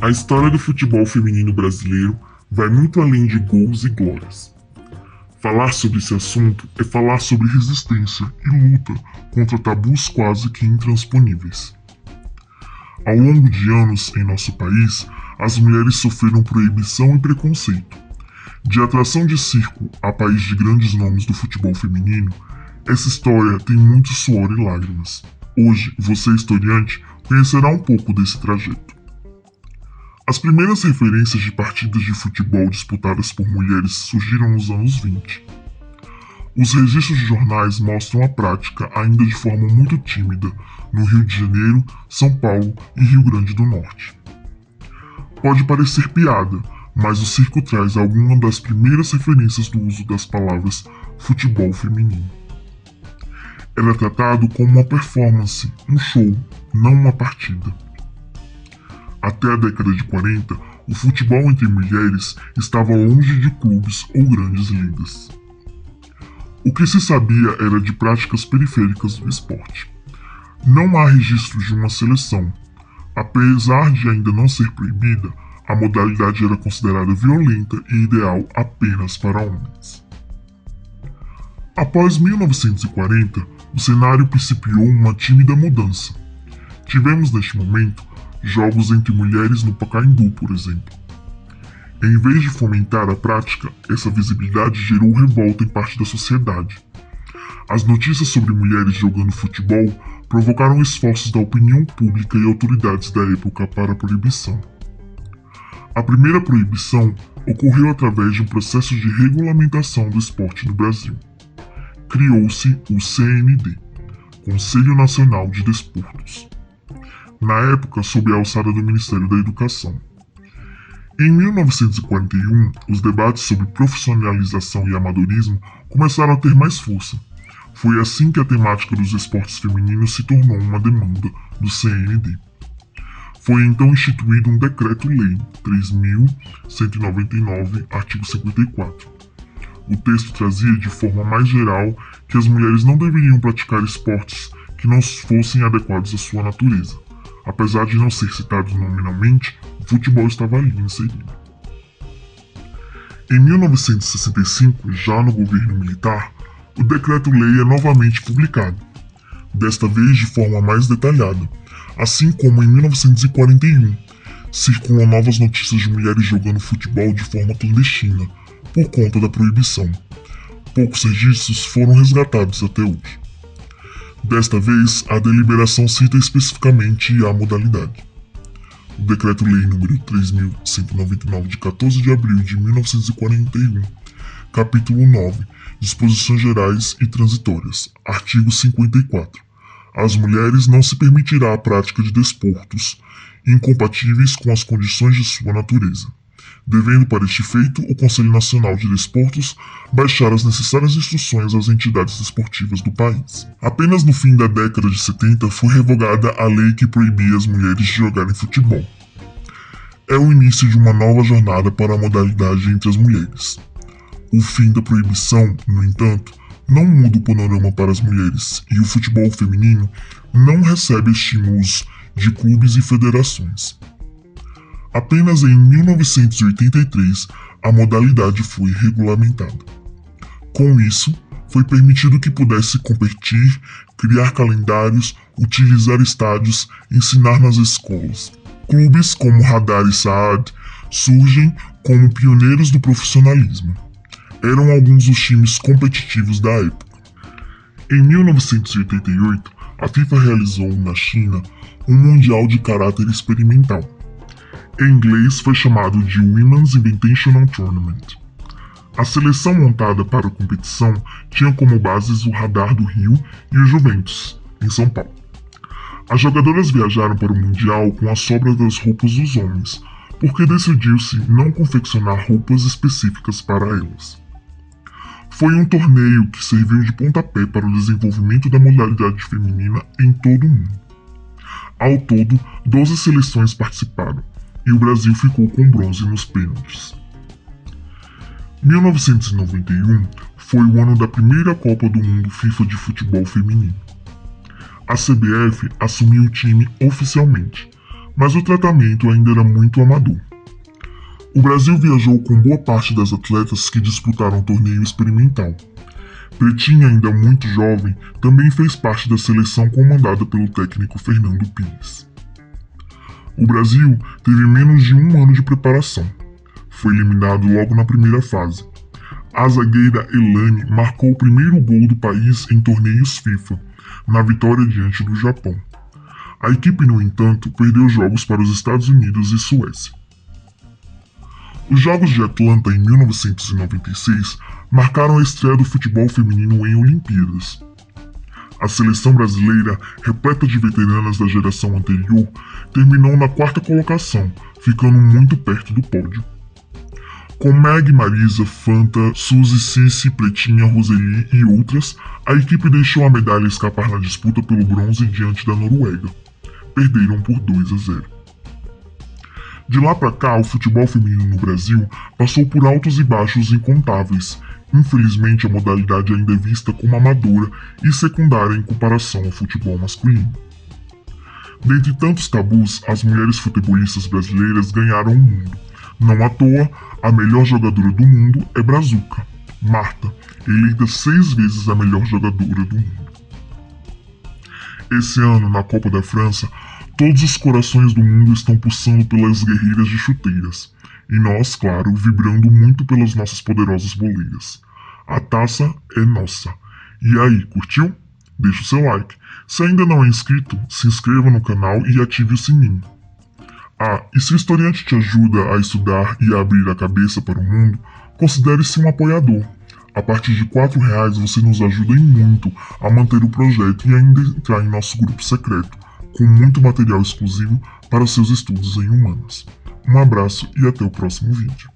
A história do futebol feminino brasileiro vai muito além de gols e glórias. Falar sobre esse assunto é falar sobre resistência e luta contra tabus quase que intransponíveis. Ao longo de anos em nosso país, as mulheres sofreram proibição e preconceito. De atração de circo a país de grandes nomes do futebol feminino, essa história tem muito suor e lágrimas. Hoje, você, historiante, conhecerá um pouco desse trajeto. As primeiras referências de partidas de futebol disputadas por mulheres surgiram nos anos 20. Os registros de jornais mostram a prática, ainda de forma muito tímida, no Rio de Janeiro, São Paulo e Rio Grande do Norte. Pode parecer piada, mas o circo traz algumas das primeiras referências do uso das palavras futebol feminino. Era tratado como uma performance, um show, não uma partida. Até a década de 40, o futebol entre mulheres estava longe de clubes ou grandes ligas. O que se sabia era de práticas periféricas do esporte. Não há registro de uma seleção. Apesar de ainda não ser proibida, a modalidade era considerada violenta e ideal apenas para homens. Após 1940, o cenário principiou uma tímida mudança. Tivemos neste momento jogos entre mulheres no Pacaembu, por exemplo. Em vez de fomentar a prática, essa visibilidade gerou revolta em parte da sociedade. As notícias sobre mulheres jogando futebol provocaram esforços da opinião pública e autoridades da época para a proibição. A primeira proibição ocorreu através de um processo de regulamentação do esporte no Brasil. Criou-se o CND, Conselho Nacional de Desportos. Na época, sob a alçada do Ministério da Educação. Em 1941, os debates sobre profissionalização e amadorismo começaram a ter mais força. Foi assim que a temática dos esportes femininos se tornou uma demanda do CND. Foi então instituído um Decreto-Lei 3.199, artigo 54. O texto trazia de forma mais geral que as mulheres não deveriam praticar esportes que não fossem adequados à sua natureza. Apesar de não ser citado nominalmente, o futebol estava ali inserido. Em 1965, já no governo militar, o Decreto-Lei é novamente publicado, desta vez de forma mais detalhada, assim como em 1941, circulam novas notícias de mulheres jogando futebol de forma clandestina, por conta da proibição. Poucos registros foram resgatados até hoje. Desta vez, a deliberação cita especificamente a modalidade. O Decreto-Lei nº 3.199, de 14 de abril de 1941, capítulo 9, Disposições Gerais e Transitórias, artigo 54. Às mulheres não se permitirá a prática de desportos incompatíveis com as condições de sua natureza, devendo para este feito o Conselho Nacional de Desportos baixar as necessárias instruções às entidades esportivas do país. Apenas no fim da década de 70 foi revogada a lei que proibia as mulheres de jogarem futebol. É o início de uma nova jornada para a modalidade entre as mulheres. O fim da proibição, no entanto, não muda o panorama para as mulheres e o futebol feminino não recebe estímulos de clubes e federações. Apenas em 1983 a modalidade foi regulamentada. Com isso, foi permitido que pudesse competir, criar calendários, utilizar estádios, ensinar nas escolas. Clubes como Radar e Saad surgem como pioneiros do profissionalismo. Eram alguns dos times competitivos da época. Em 1988, a FIFA realizou na China um mundial de caráter experimental. Em inglês foi chamado de Women's Invitational Tournament. A seleção montada para a competição tinha como bases o Radar do Rio e o Juventus, em São Paulo. As jogadoras viajaram para o Mundial com a sobra das roupas dos homens, porque decidiu-se não confeccionar roupas específicas para elas. Foi um torneio que serviu de pontapé para o desenvolvimento da modalidade feminina em todo o mundo. Ao todo, 12 seleções participaram, e o Brasil ficou com bronze nos pênaltis. 1991 foi o ano da primeira Copa do Mundo FIFA de futebol feminino. A CBF assumiu o time oficialmente, mas o tratamento ainda era muito amador. O Brasil viajou com boa parte das atletas que disputaram o torneio experimental. Pretinha, ainda muito jovem, também fez parte da seleção comandada pelo técnico Fernando Pires. O Brasil teve menos de um ano de preparação. Foi eliminado logo na primeira fase. A zagueira Elane marcou o primeiro gol do país em torneios FIFA, na vitória diante do Japão. A equipe, no entanto, perdeu jogos para os Estados Unidos e Suécia. Os Jogos de Atlanta em 1996 marcaram a estreia do futebol feminino em Olimpíadas. A seleção brasileira, repleta de veteranas da geração anterior, terminou na quarta colocação, ficando muito perto do pódio. Com Meg, Marisa, Fanta, Suzy, Cici, Pretinha, Roseli e outras, a equipe deixou a medalha escapar na disputa pelo bronze diante da Noruega. Perderam por 2-0. De lá para cá, o futebol feminino no Brasil passou por altos e baixos incontáveis. Infelizmente, a modalidade ainda é vista como amadora e secundária em comparação ao futebol masculino. Dentre tantos tabus, as mulheres futebolistas brasileiras ganharam o mundo. Não à toa, a melhor jogadora do mundo é Brazuca, Marta, eleita 6 vezes a melhor jogadora do mundo. Esse ano, na Copa da França, todos os corações do mundo estão pulsando pelas guerreiras de chuteiras, e nós, claro, vibrando muito pelas nossas poderosas boleiras. A taça é nossa. E aí, curtiu? Deixa o seu like. Se ainda não é inscrito, se inscreva no canal e ative o sininho. Ah, e se o historiante te ajuda a estudar e a abrir a cabeça para o mundo, considere-se um apoiador. A partir de R$4 você nos ajuda em muito a manter o projeto e ainda entrar em nosso grupo secreto, com muito material exclusivo para seus estudos em humanas. Um abraço e até o próximo vídeo.